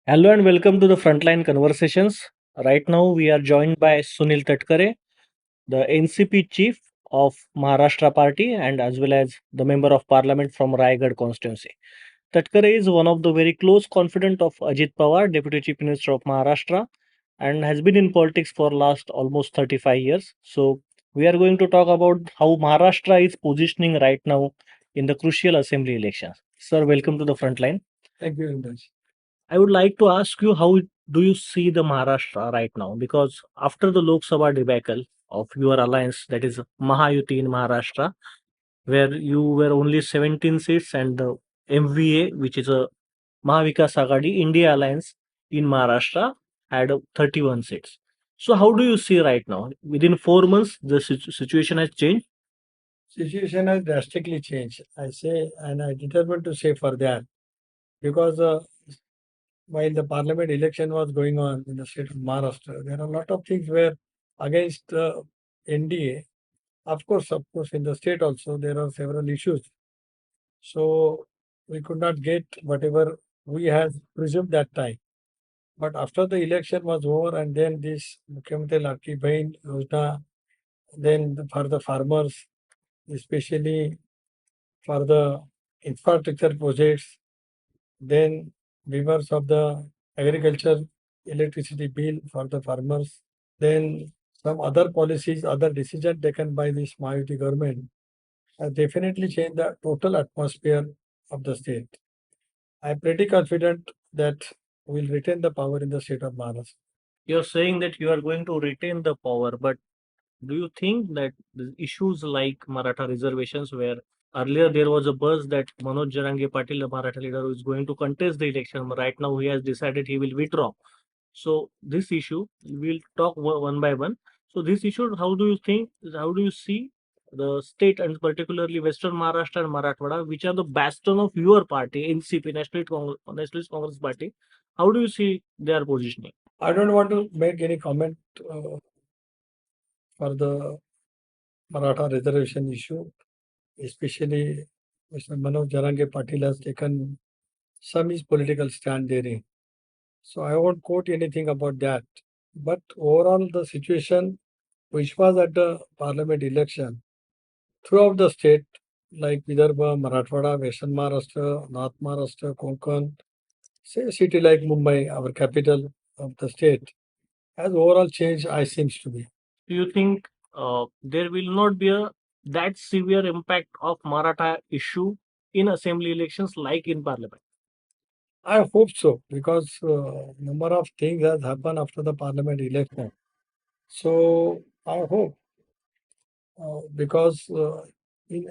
Hello and welcome to the Frontline Conversations. Right now, we are joined by Sunil Tatkare, the NCP chief of Maharashtra party, and as well as the member of parliament from Raigad constituency. Tatkare is one of the very close confidant of Ajit Pawar, deputy chief minister of Maharashtra, and has been in politics for last almost 35 years. So, we are going to talk about how Maharashtra is positioning right now in the crucial assembly elections. Sir, welcome to the Frontline. Thank you very much. I would like to ask you, how do you see the Maharashtra right now? Because after the Lok Sabha debacle of your alliance, that is Mahayuti in Maharashtra, where you were only 17 seats, and the MVA, which is a Mahavikas Agadi India Alliance in Maharashtra, had 31 seats. So, how do you see right now? Within 4 months, the situation has changed. Situation has drastically changed. I say, and I determined to say for that because while the parliament election was going on in the state of Maharashtra, there are a lot of things where against NDA. Of course, in the state also there are several issues. So we could not get whatever we had presumed that time. But after the election was over, and then this Mukhyamantri Ladki Bahin Yojana, then for the farmers, especially for the infrastructure projects, then waivers of the agriculture electricity bill for the farmers, then some other policies, other decisions taken by this Mahayuti government have definitely changed the total atmosphere of the state. I'm pretty confident that we'll retain the power in the state of Maharashtra. You're saying that you are going to retain the power, but do you think that the issues like Maratha reservations, where earlier there was a buzz that Manoj Jarange Patil, the Maratha leader, is going to contest the election, but right now he has decided he will withdraw. So this issue, we'll talk one by one. So this issue, how do you think, how do you see the state, and particularly Western Maharashtra and Marathwada, which are the bastion of your party, NCP, Nationalist Congress Party? How do you see their positioning? I don't want to make any comment uh, for the Maratha reservation issue, especially Mr. Manoj Jarange Patil has taken some his political stand therein. So I won't quote anything about that. But overall, the situation which was at the parliament election throughout the state, like Vidarbha, Marathwada, Western Maharashtra, North Maharashtra, Konkan, say a city like Mumbai, our capital of the state, has overall changed, I seems to be. Do you think there will not be a that severe impact of Maratha issue in assembly elections like in parliament? I hope so, because number of things has happened after the parliament election. So I hope because in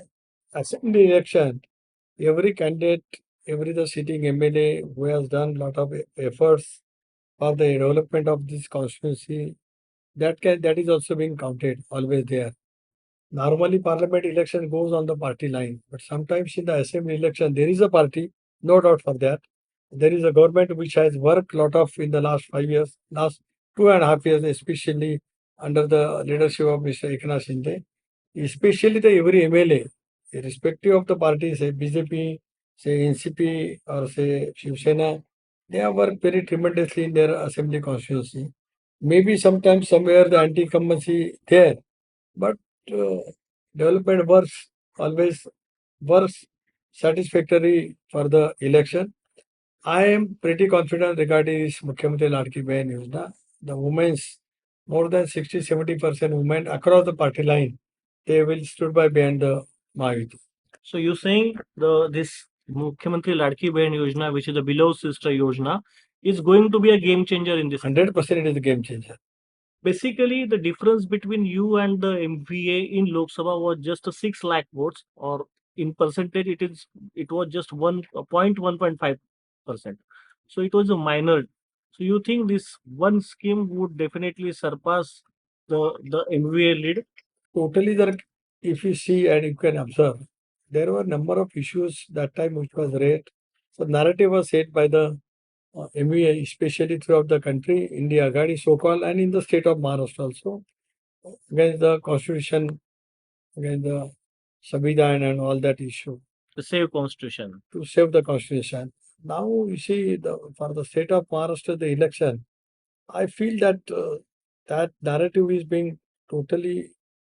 assembly election, every candidate, every the sitting MLA who has done lot of efforts for the development of this constituency, that is also being counted always there. Normally, parliament election goes on the party line, but sometimes in the assembly election there is a party, no doubt for that. There is a government which has worked lot of in the last 5 years, last 2.5 years, especially under the leadership of Mr. Eknath Shinde. Especially the every MLA, irrespective of the party, say BJP, say NCP, or say Shiv Sena, they have worked very tremendously in their assembly constituency. Maybe sometimes somewhere the anti-incumbency there, but uh, development works always works satisfactory for the election. I am pretty confident regarding this Mukhyamantri Ladki Bahin Yojana. The women's, more than 60-70% women across the party line, they will stood by behind the Mahayuti. So you're saying the this Mukhyamantri Ladki Bahin Yojana, which is the below sister Yojana, is going to be a game changer in this. 100% it is a game changer. Basically, the difference between you and the MVA in Lok Sabha was just a 6 lakh votes, or in percentage, it was just 1.5%. So it was a minor. So you think this one scheme would definitely surpass the MVA lead? Totally, there, if you see and you can observe, there were a number of issues that time which was raised. So narrative was said by the MVA, especially throughout the country, India Agadi so-called, and in the state of Maharashtra also, against the constitution, against the Samvidhan and all that issue, The save constitution. to save the constitution. Now you see for the state of Maharashtra, the election, I feel that that narrative is being totally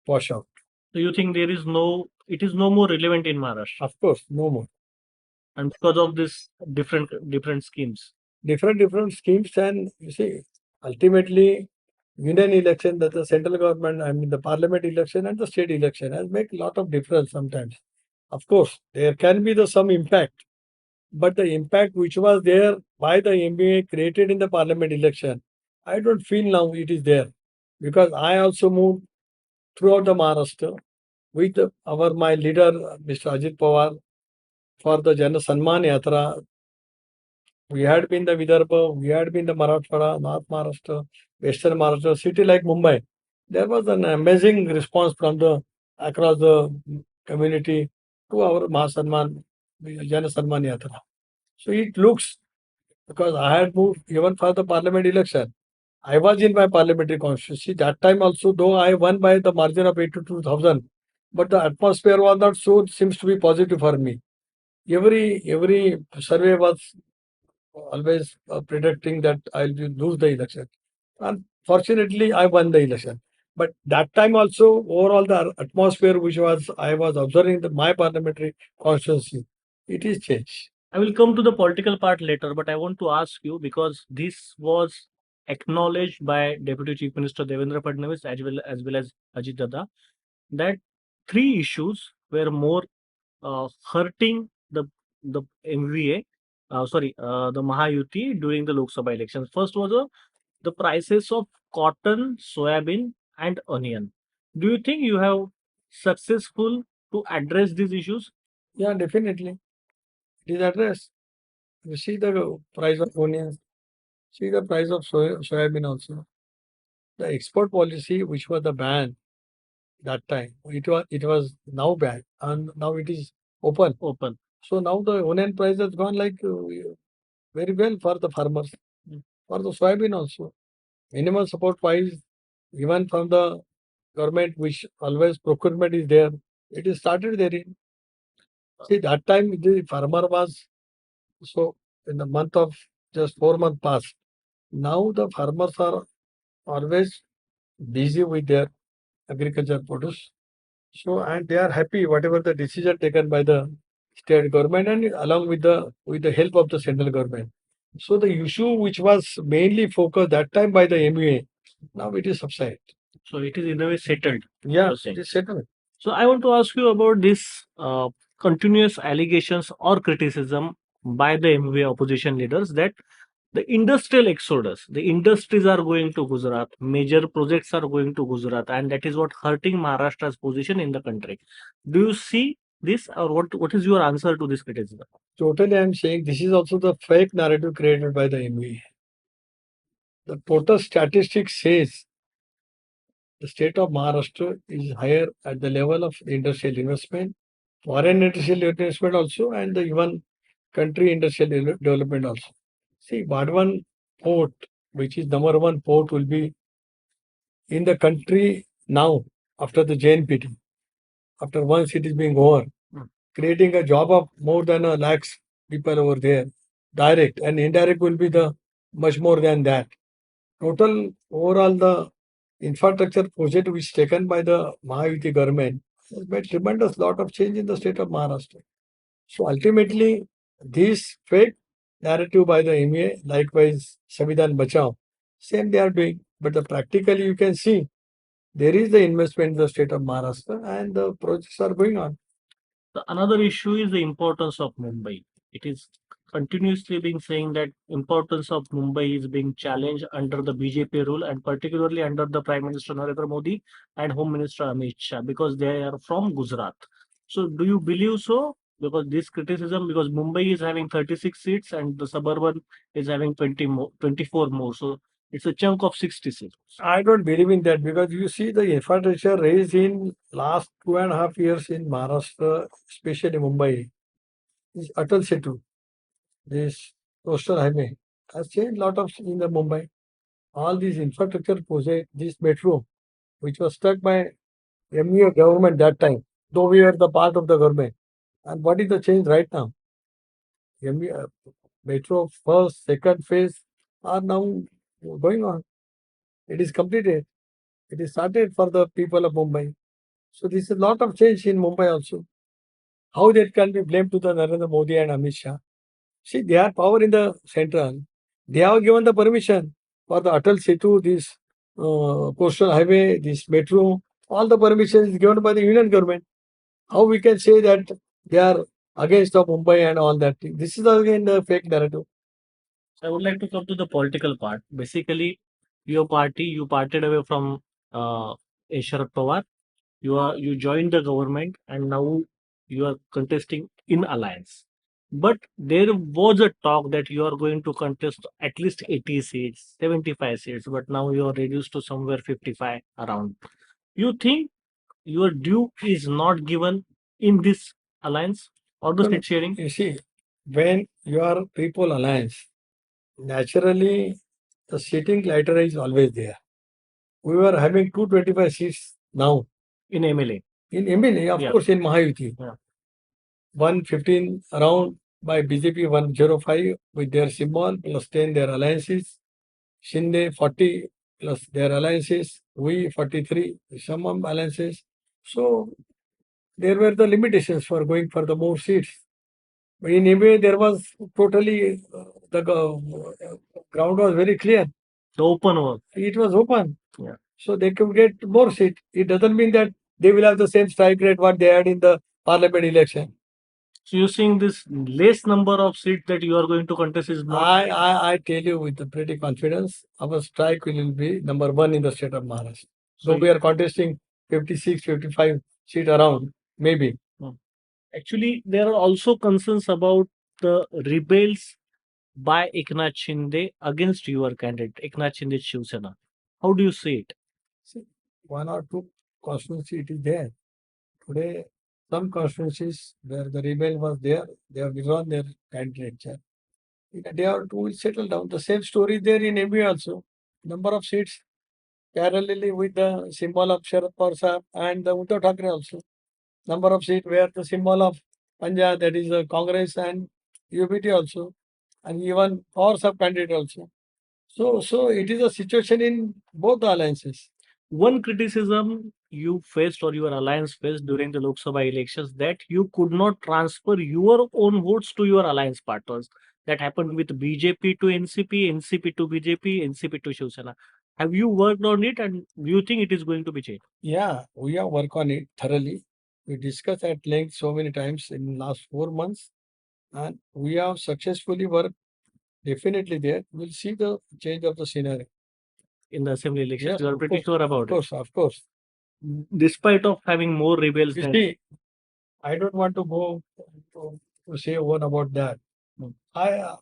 washed out. So you think it is no more relevant in Maharashtra, Of course, no more. and because of this different schemes. Different schemes, and you see, ultimately, union election, that the central government, I mean the parliament election and the state election has make a lot of difference sometimes. Of course, there can be some impact, but the impact which was there by the MBA created in the parliament election, I don't feel now it is there, because I also moved throughout the Maharashtra with my leader, Mr. Ajit Pawar, for the Jana Sanman Yatra. We had been the Vidarbha, we had been the Marathwada, North Maharashtra, Western Maharashtra, city like Mumbai. There was an amazing response from the across the community to our Mahasanman, Jana Sanman Yatra. So it looks, because I had moved even for the parliament election. I was in my parliamentary constituency. That time also, though I won by the margin of 82,000, but the atmosphere was not so, seems to be positive for me. Every survey was always predicting that I'll lose the election. Unfortunately, I won the election. But that time also, overall the atmosphere which was I was observing my parliamentary constituency, it is changed. I will come to the political part later, but I want to ask you, because this was acknowledged by Deputy Chief Minister Devendra Fadnavis as well as Ajit Dada, that three issues were more hurting the MVA, the Mahayuti during the Lok Sabha elections. First was the prices of cotton, soybean, and onion. Do you think you have successful to address these issues? Yeah, definitely. It is addressed. You see the price of onions, see the price of soybean also. The export policy, which was the ban that time, it was now banned and now it is open. Open. So now the onion price has gone like very well for the farmers. For the soybean also, minimum support price even from the government, which always procurement is there. It is started therein. See, that time the farmer was, so in the month of just 4 months past. Now the farmers are always busy with their agriculture produce. So and they are happy whatever the decision taken by the state government and along with the help of the central government. So the issue which was mainly focused that time by the MUA, now it is subsided. So it is in a way settled. Yeah, you're it saying. is settled. So I want to ask you about this continuous allegations or criticism by the MVA opposition leaders that the industrial exodus, the industries are going to Gujarat, major projects are going to Gujarat, and that is what hurting Maharashtra's position in the country. Do you see this, or what is your answer to this criticism? Totally, I am saying this is also the fake narrative created by the MUA. The total statistics says the state of Maharashtra is higher at the level of industrial investment, foreign industrial investment also, and the even country industrial development also. See, Badwan port, which is number one port, will be in the country now after the JNPT, after once it is being over, creating a job of more than a lakhs people over there. Direct and indirect will be the much more than that. Total overall the infrastructure project which taken by the Mahayuti government has made tremendous lot of change in the state of Maharashtra. So ultimately, this fake narrative by the MA, likewise Samvidhan Bachao, same they are doing. But the practically you can see there is the investment in the state of Maharashtra and the projects are going on. The another issue is the importance of Mumbai. It is continuously being saying that importance of Mumbai is being challenged under the BJP rule, and particularly under the Prime Minister Narendra Modi and Home Minister Amit Shah, because they are from Gujarat. So do you believe so? Because this criticism, because Mumbai is having 36 seats and the suburban is having 24 more. So it's a chunk of 60 seats. I don't believe in that, because you see the infrastructure raised in last 2.5 years in Maharashtra, especially Mumbai, is Atal Setu, this coastal highway, has changed lot of in the Mumbai. All these infrastructure project, this metro, which was stuck by MUA government that time, though we are the part of the government. And what is the change right now? MUA, metro first, second phase are now going on. It is completed. It is started for the people of Mumbai. So this is a lot of change in Mumbai also. How that can be blamed to the Narendra Modi and Amit Shah? See, they have power in the central. They have given the permission for the Atal Setu, this coastal highway, this metro. All the permission is given by the union government. How we can say that they are against the Mumbai and all that thing? This is again the fake narrative. So I would like to come to the political part. Basically, you parted away from Sharad Pawar. You joined the government, and now you are contesting in alliance. But there was a talk that you are going to contest at least 80 seats, 75 seats, but now you are reduced to somewhere 55 around. You think your due is not given in this alliance or the No, no. seat sharing? You see, when you are people alliance, naturally the seating criteria is always there. We were having 225 seats now In MLA. in MLA, of Yeah. course, in Mahayuti. Yeah. 115 around by BJP 105 with their symbol plus 10 their alliances. Shinde 40 plus their alliances. We 43 some alliances. So there were the limitations for going for the more seats. But in MA there was totally the ground was very clear. The open work. It was open. Yeah. So they could get more seats. It doesn't mean that they will have the same strike rate what they had in the parliament election. So you're saying this less number of seats that you are going to contest is not. I tell you with the pretty confidence, our strike will be number one in the state of Maharashtra. So So we are contesting 56, 55 seat around, maybe. actually, there are also concerns about the rebels by Eknath Shinde against your candidate, Eknath Shinde Shiv Sena. How do you see it? See, one or two constituency it is there. Today, some constituencies where the rebel was there, they have withdrawn their candidature. In a day or two, will settle down. The same story is there in MP also. Number of seats parallelly with the symbol of Sharad Pawar Sahab and the Uddhav Thackeray also. Number of seats where the symbol of Punjab, that is Congress and UPT also, and even Pawar Sahab candidate also. So it is a situation in both the alliances. One criticism you faced or your alliance faced during the Lok Sabha elections that you could not transfer your own votes to your alliance partners. That happened with BJP to NCP, NCP to BJP, NCP to Shiv Sena. Have you worked on it, and do you think it is going to be changed? Yeah, we have worked on it thoroughly. We discussed at length so many times in last 4 months, and we have successfully worked. Definitely there. We'll see the change of the scenario. In the assembly elections, Yes, you are of pretty course, sure about of course, of course. it. Despite of having more rebels You than see, I don't want to go to say one about that. I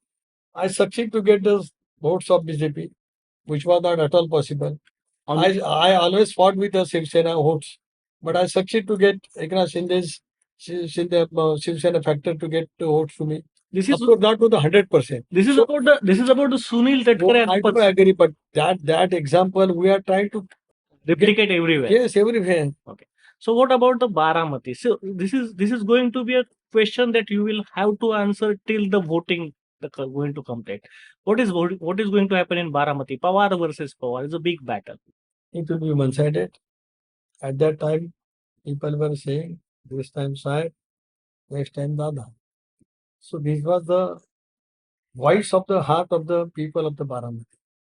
I succeed to get the votes of BJP, which was not at all possible. on I always fought with the Shiv Sena votes, but I succeed to get Eknath Shinde's Shiv Sena factor to get the votes to me. this Of is course, not to the 100%. this is So, about the Sunil Tatkare I do agree, but that example we are trying to replicate everywhere. yes, everywhere. Okay. So what about the Baramati? So this is going to be a question that you will have to answer till the voting going to complete. What is going to happen in Baramati? Pawar versus Pawar is a big battle. It will be one-sided. At that time, people were saying this time Sahib, next time Dada. So this was the voice of the heart of the people of the Baramati.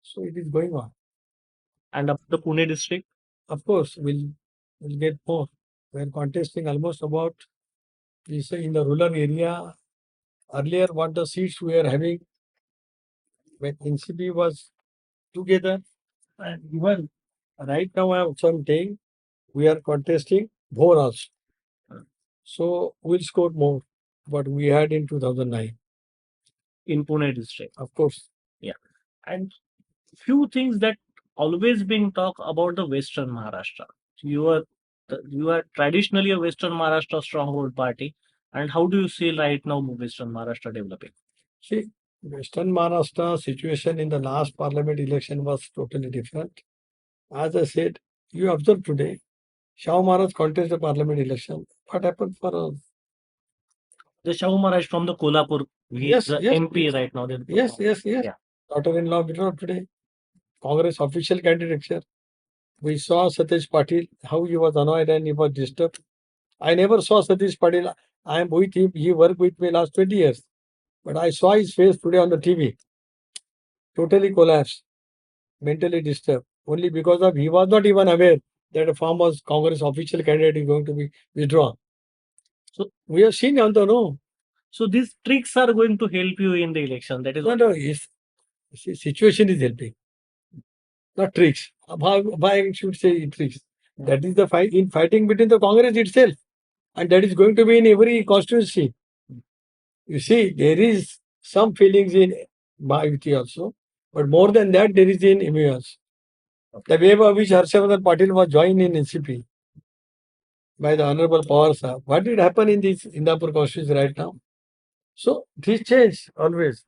So it is going on. And up the Pune district, Of course, we'll get more. We're contesting almost about this in the rural area. Earlier, what the seats we are having when NCP was together, and even right now, I'm saying we are contesting more also. So we'll score more what we had in 2009. in Pune district. Of course. Yeah. And few things that always being talked about the Western Maharashtra. You are you are traditionally a Western Maharashtra stronghold party. And how do you see right now Western Maharashtra developing? See, Western Maharashtra situation in the last parliament election was totally different. As I said, you observe today, Shah Maharaj contest the parliament election. What happened for us? The Shahu Maharaj from the Kolhapur He Yes, is the yes, MP yes. right now. Yes, yes, yes. Yeah. Daughter-in-law withdraw today. Congress official candidature. We saw Satish Patil, how he was annoyed and he was disturbed. I never saw Satish Patil. I am with him. He worked with me last 20 years. But I saw his face today on the TV. Totally collapsed, mentally disturbed. Only because of he was not even aware that a former Congress official candidate is going to be withdrawn. So we have seen on the no. So these tricks are going to help you in the election. That is No, no, situation is helping, not tricks. Why I should say tricks? That is the fight in fighting between the Congress itself, and that is going to be in every constituency. You see, there is some feelings in Mahayuti also, but more than that, there is in MU also. The way by which Harshavardhan Patil was joined in NCP by the Honorable Pawar Sahab. What did happen in this Indapur constituency right now? So this change always.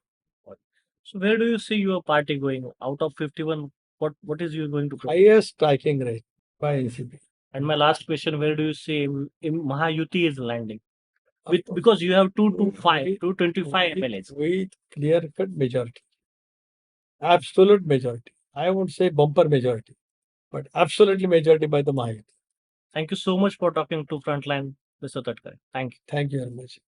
So where do you see your party going out of 51? What is you going to propose? Highest striking rate by NCP. And my last question: where do you see Mahayuti is landing? Because you have 225 MLAs. With clear cut majority, absolute majority. I won't say bumper majority, but absolutely majority by the Mahayuti. Thank you so much for talking to Frontline, Mr. Tatkare. Thank you. Thank you very much.